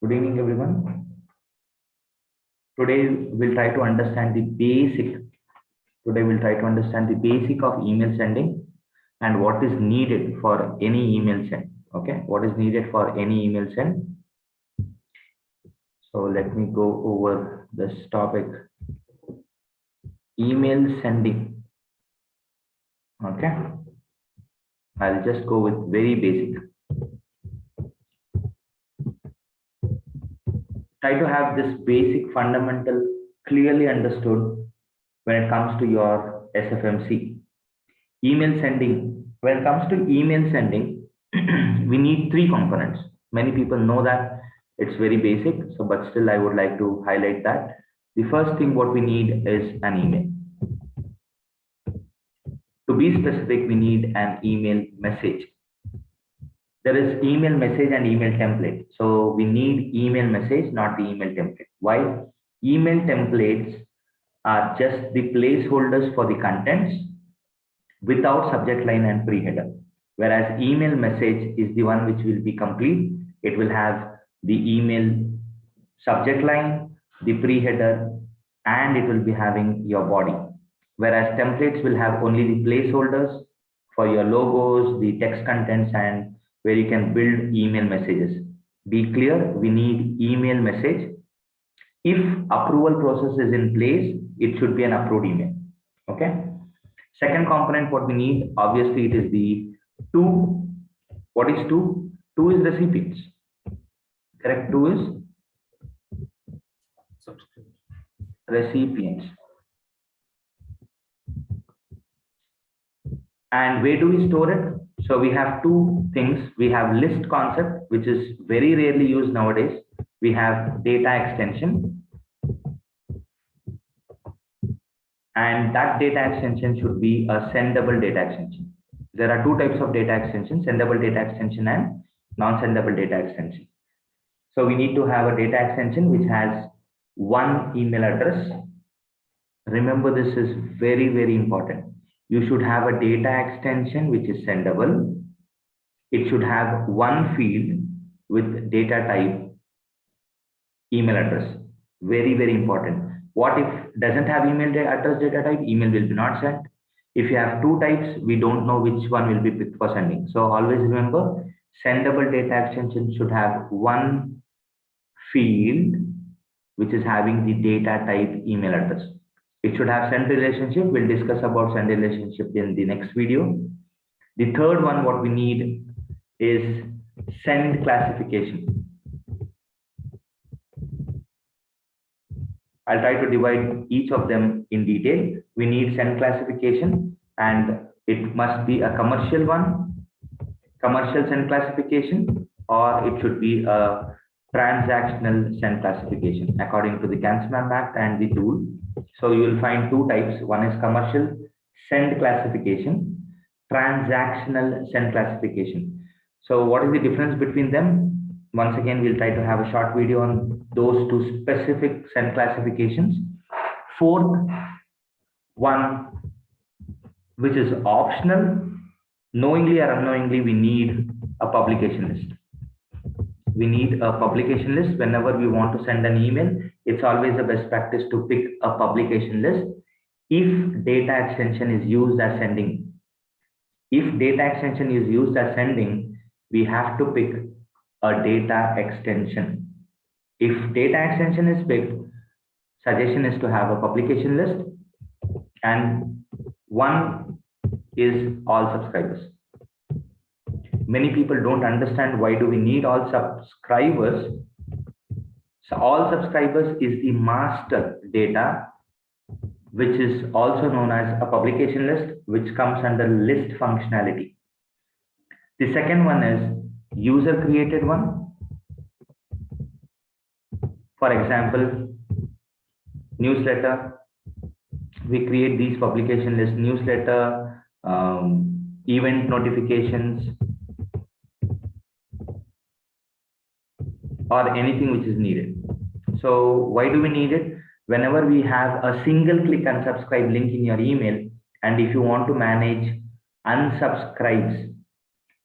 Good evening, everyone. Today we'll try to understand the basic. Today we'll try to understand the basic of email sending and what is needed for any email send. Okay, what is needed for any email send? So let me go over this topic. Email sending. Okay, I'll just go with very basic. Try to have this basic fundamental clearly understood when it comes to your SFMC. Email sending. When it comes to email sending, we need three components. Many people know that it's very basic, so but still I would like to highlight that. The first thing what we need is an email. To be specific, we need an email message. There is email message and email template. So we need email message, not the email template. Why? Email templates are just the placeholders for the contents without subject line and pre-header. Whereas email message is the one which will be complete. It will have the email subject line, the pre-header, and it will be having your body. Whereas templates will have only the placeholders for your logos, the text contents, and where you can build email messages. Be clear, we need email message. If approval process is in place, it should be an approved email. Okay. Second component, what we need, obviously, it is the two. What is two? Two is recipients. Correct? Two is recipients. And where do we store it? So we have two things. We have list concept, which is very rarely used nowadays. We have data extension. And that data extension should be a sendable data extension. There are two types of data extension, sendable data extension and non-sendable data extension. So we need to have a data extension which has one email address. Remember, this is very, very important. You should have a data extension which is sendable. It should have one field with data type email address. Very, very important. What if doesn't have email address data type? Email will be not sent. If you have two types, we don't know which one will be picked for sending. So always remember, sendable data extension should have one field which is having the data type email address. It should have send relationship. We'll discuss about send relationship in the next video. The third one, what we need is send classification. I'll try to divide each of them in detail. We need send classification, and it must be a commercial one, commercial send classification, or it should be a transactional send classification according to the CAN-SMAP Act and the tool. So you will find two types. One is commercial send classification, transactional send classification. So what is the difference between them? Once again, we'll try to have a short video on those two specific send classifications. Fourth one, which is optional, knowingly or unknowingly, we need a publication list. We need a publication list. Whenever we want to send an email, it's always the best practice to pick a publication list if data extension is used as sending. If data extension is used as sending, we have to pick a data extension. If data extension is picked, suggestion is to have a publication list, and one is all subscribers. Many people don't understand why do we need all subscribers. So all subscribers is the master data, which is also known as a publication list, which comes under list functionality. The second one is user created one. For example, newsletter. We create these publication list, newsletter, event notifications, or anything which is needed. So why do we need it? Whenever we have a single click unsubscribe link in your email, and if you want to manage unsubscribes,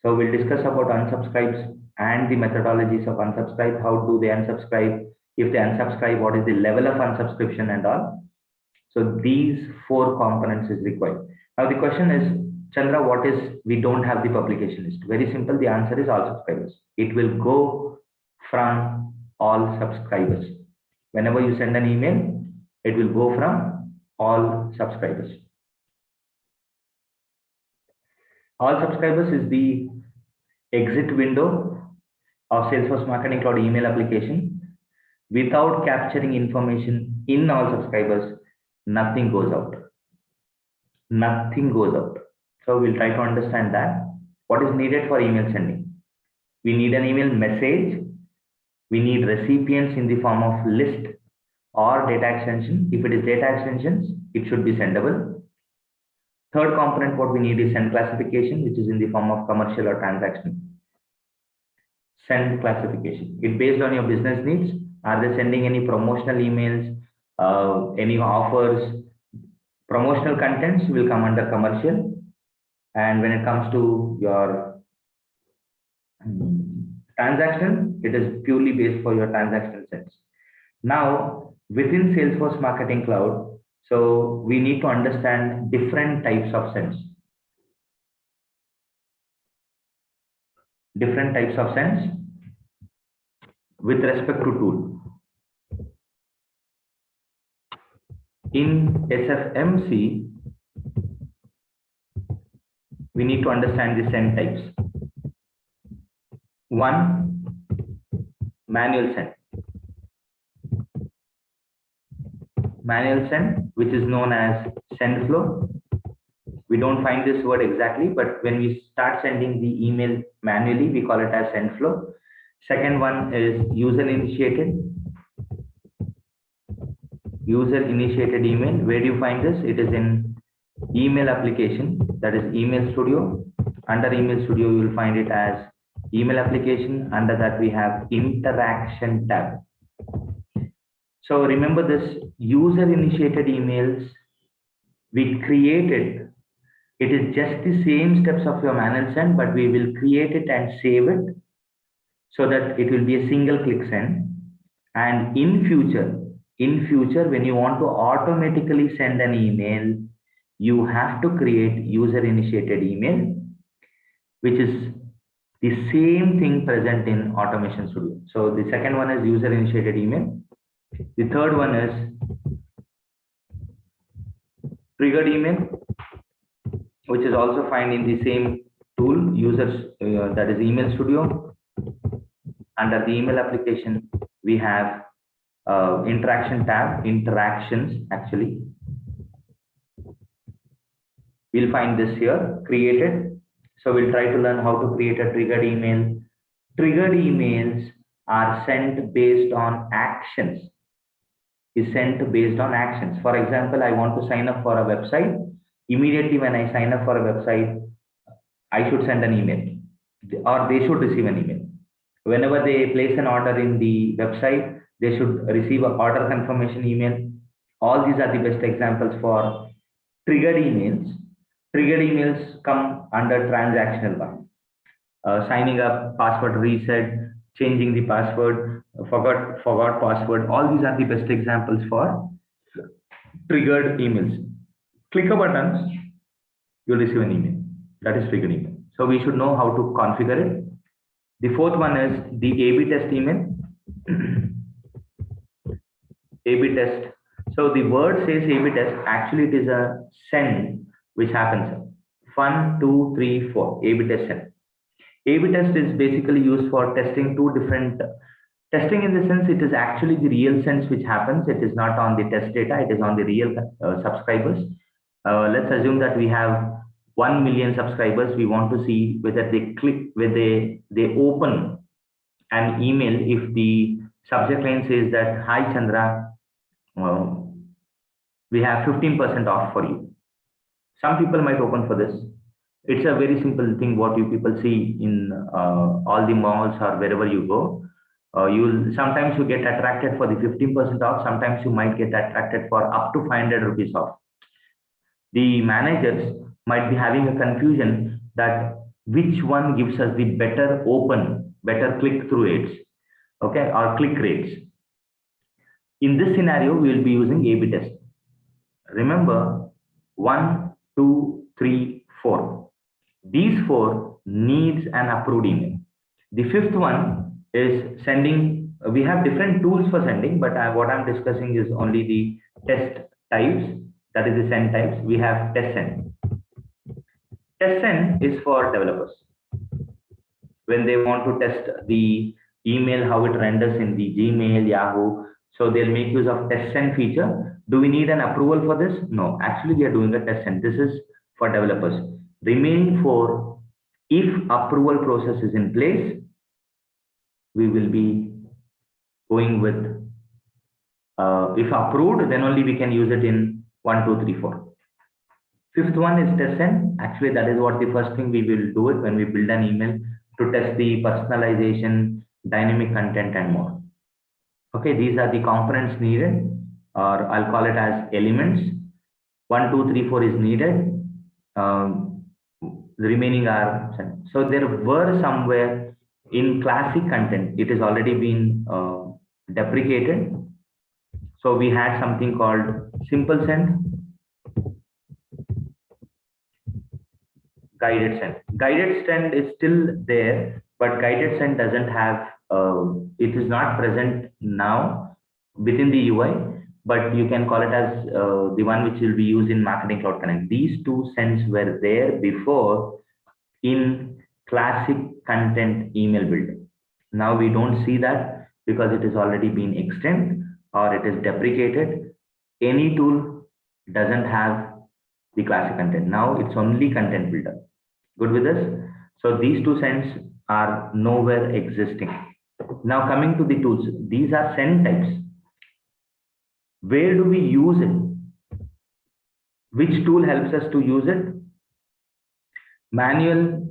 So we'll discuss about unsubscribes and the methodologies of unsubscribe. How do they unsubscribe? If they unsubscribe, what is the level of unsubscription and all? So these four components is required. Now the question is, Chandra, what is we don't have the publication list? Very simple. The answer is all subscribers. It will go from all subscribers. Whenever you send an email, it will go from all subscribers. All subscribers is the exit window of Salesforce Marketing Cloud email application. Without capturing information in all subscribers, nothing goes out. Nothing goes out. So we'll try to understand that. What is needed for email sending? We need an email message. We need recipients in the form of list or data extension. If it is data extensions, it should be sendable. Third component, what we need is send classification, which is in the form of commercial or transaction. Send classification. It based on your business needs. Are they sending any promotional emails, any offers? Promotional contents will come under commercial. And when it comes to your transaction, it is purely based for your transactional sends. Now, within Salesforce Marketing Cloud, so we need to understand different types of sends. Different types of sends with respect to tool. In SFMC, we need to understand the send types. One, manual send. Manual send, which is known as send flow. We don't find this word exactly, but when we start sending the email manually, we call it as send flow. Second one is user initiated. User initiated email. Where do you find this? It is in email application, that is Email Studio. Under Email Studio, you will find it as email application. Under that, we have interaction tab. So remember this user initiated emails we created. It is just the same steps of your manual send, but we will create it and save it so that it will be a single click send. And in future, when you want to automatically send an email, you have to create user initiated email, which is the same thing present in Automation Studio. So the second one is user initiated email. The third one is triggered email, which is also found in the same tool, users, that is Email Studio. Under the email application, we have interaction tab, interactions actually. We'll find this here, created. So we'll try to learn how to create a triggered email. Triggered emails are sent based on actions. Is sent based on actions. For example, I want to sign up for a website. Immediately when I sign up for a website, I should send an email, or they should receive an email. Whenever they place an order in the website, they should receive an order confirmation email. All these are the best examples for triggered emails. Triggered emails come under transactional one. Signing up, password reset, changing the password, forgot password. All these are the best examples for triggered emails. Click a button, you'll receive an email. That is triggered email. So we should know how to configure it. The fourth one is the A/B test email. A/B test. So the word says A/B test. Actually, it is a send which happens. 1, 2, 3, 4. A/B test send. A/B test is basically used for testing two different testing, in the sense it is actually the real sense which happens. It is not on the test data. It is on the real subscribers. Let's assume that we have 1 million subscribers. We want to see whether they click, whether they open an email if the subject line says that, "Hi Chandra, we have 15% off for you." Some people might open for this. It's a very simple thing what you people see in all the malls or wherever you go. Sometimes you get attracted for the 15% off. Sometimes you might get attracted for up to 500 rupees off. The managers might be having a confusion that which one gives us the better click-through rates, okay, or click rates. In this scenario, we will be using A/B test. Remember, 1, 2, 3, 4. These 4 needs an approved email. The fifth one is sending. We have different tools for sending, but what I'm discussing is only the test types, that is the send types. We have test send. Test send is for developers. When they want to test the email, how it renders in the Gmail, Yahoo, so they'll make use of test send feature. Do we need an approval for this? No, actually we are doing a test send. This is for developers. Remaining 4, if approval process is in place, we will be going with, if approved, then only we can use it in 1, 2, 3, 4. Fifth one is test send. Actually, that is what the first thing we will do it when we build an email to test the personalization, dynamic content, and more. Okay, these are the components needed, or I'll call it as elements. 1, 2, 3, 4 is needed. The remaining are sent. So there were somewhere in classic content, it has already been deprecated. So we had something called simple send, guided send. Guided send is still there, but guided send doesn't have, it is not present now within the UI, but you can call it as the one which will be used in Marketing Cloud Connect. These 2 sends were there before in classic content email builder. Now we don't see that because it has already been extended or it is deprecated. Any tool doesn't have the classic content. Now it's only content builder. Good with this? So these 2 sends are nowhere existing. Now coming to the tools, these are send types. Where do we use it? Which tool helps us to use it? Manual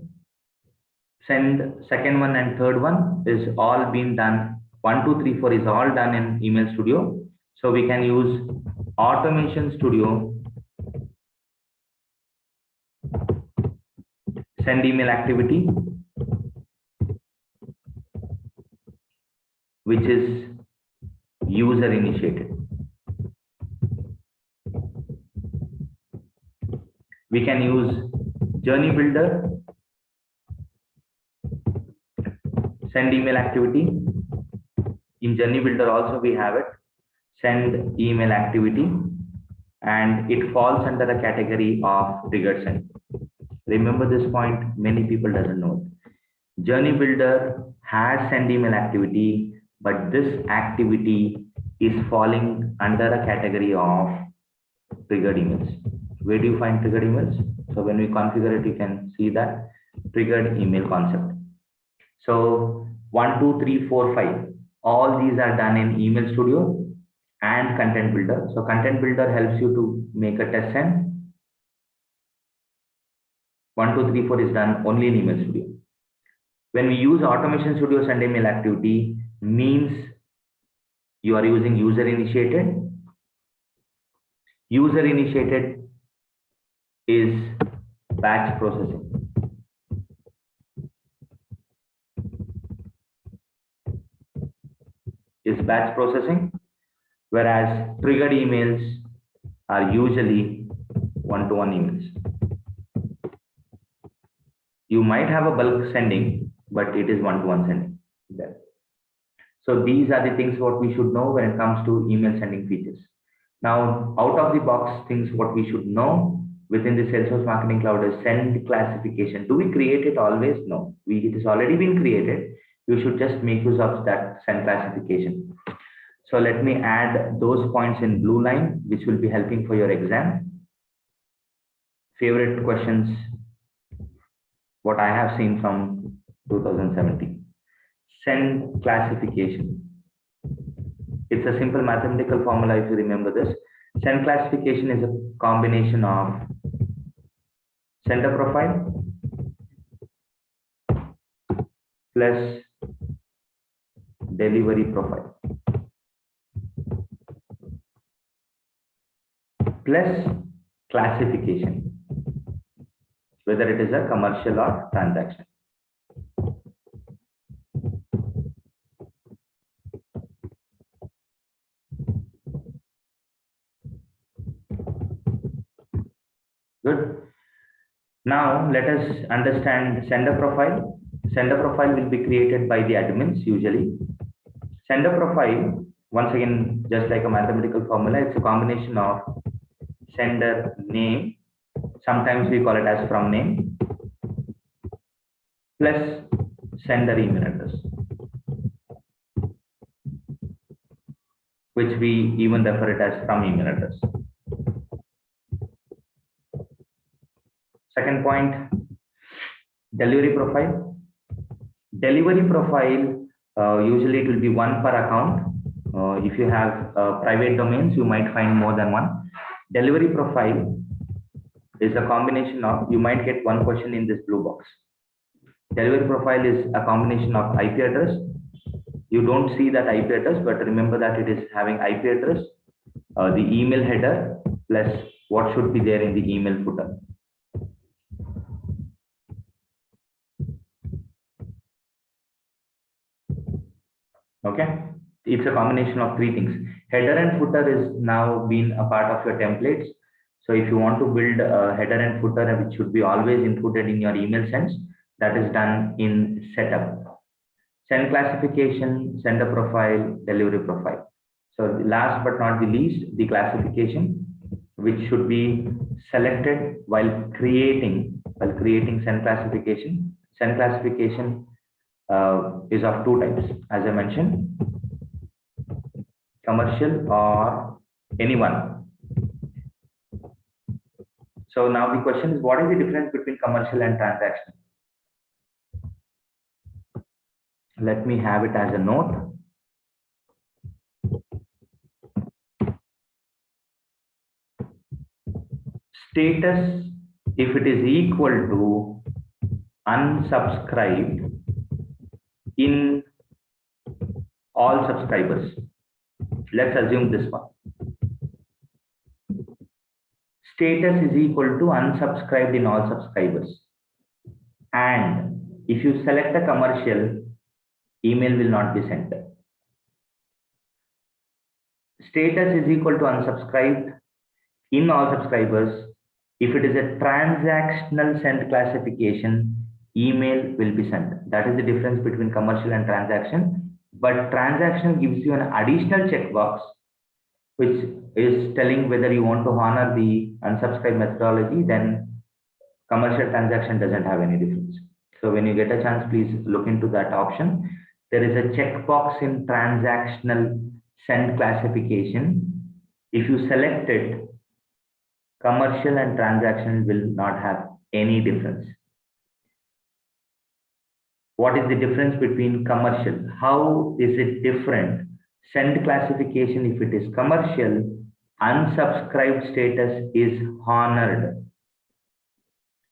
send, second one and third one is all been done. 1, 2, 3, 4 is all done in Email Studio. So we can use Automation Studio, send email activity, which is user initiated. We can use Journey Builder, send email activity. In Journey Builder also we have it, send email activity, and it falls under the category of triggered send. Remember this point, many people doesn't know it. Journey Builder has send email activity, but this activity is falling under a category of triggered emails. Where do you find triggered emails? So when we configure it, you can see that triggered email concept. So 1, 2, 3, 4, 5, all these are done in Email Studio and Content Builder. So Content Builder helps you to make a test send. 1, 2, 3, 4 is done only in Email Studio. When we use Automation Studio send email activity, means you are using user initiated. User initiated is batch processing. Whereas triggered emails are usually one-to-one emails. You might have a bulk sending, but it is one-to-one sending there. So these are the things what we should know when it comes to email sending features. Now, out of the box things what we should know within the Salesforce Marketing Cloud is send classification. Do we create it always? No, it has already been created. You should just make use of that send classification. So let me add those points in blue line, which will be helping for your exam. Favorite questions, what I have seen from 2017. Send classification. It's a simple mathematical formula if you remember this. Send classification is a combination of sender profile plus delivery profile plus classification. whether it is a commercial or transaction. Good. Now let us understand sender profile. Sender profile will be created by the admins usually. Sender profile, once again, just like a mathematical formula, it's a combination of sender name, sometimes we call it as from name, plus sender email address, which we even refer it as from email address. Second point, delivery profile. Delivery profile, usually it will be one per account. If you have private domains, you might find more than one. Delivery profile is a combination of, you might get one question in this blue box. Delivery profile is a combination of IP address. You don't see that IP address, but remember that it is having IP address, the email header, plus what should be there in the email footer. Okay, it's a combination of three things. Header and footer is now been a part of your templates. So if you want to build a header and footer, which should be always included in your email sends, that is done in setup. Send classification, sender profile, delivery profile. So last but not the least, the classification, which should be selected while creating send classification. Send classification is of two types, as I mentioned, commercial or anyone. So now the question is, what is the difference between commercial and transaction? Let me have it as a note. Status, if it is equal to unsubscribed in all subscribers. Let's assume this one. Status is equal to unsubscribed in all subscribers. And if you select a commercial, email will not be sent. Status is equal to unsubscribed in all subscribers. If it is a transactional send classification, email will be sent. That is the difference between commercial and transaction. But transaction gives you an additional checkbox, which is telling whether you want to honor the unsubscribe methodology. Then commercial transaction doesn't have any difference. So when you get a chance, please look into that option. There is a checkbox in transactional send classification. If you select it, commercial and transaction will not have any difference. What is the difference between commercial? How is it different? Send classification, if it is commercial, unsubscribed status is honored.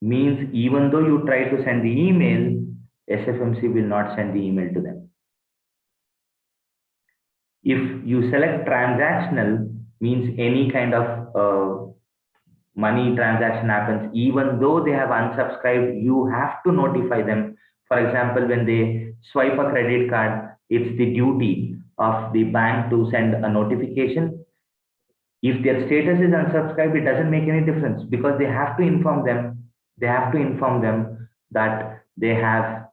Means even though you try to send the email, SFMC will not send the email to them. If you select transactional, means any kind of money transaction happens, even though they have unsubscribed, you have to notify them. For example, when they swipe a credit card, it's the duty of the bank to send a notification. If their status is unsubscribed, it doesn't make any difference, because they have to inform them. They have to inform them that they have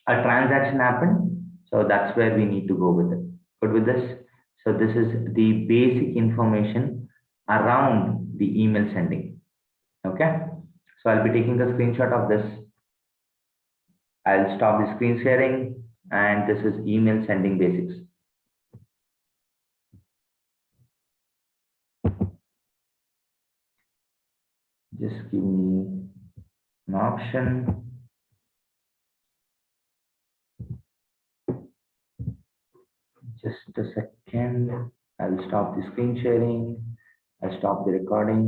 a transaction happened. So that's where we need to go with it. Good with this? So this is the basic information around the email sending. Okay. So I'll be taking a screenshot of this. I'll stop the screen sharing, and this is email sending basics. Just give me an option. Just a second. I'll stop the screen sharing. I'll stop the recording.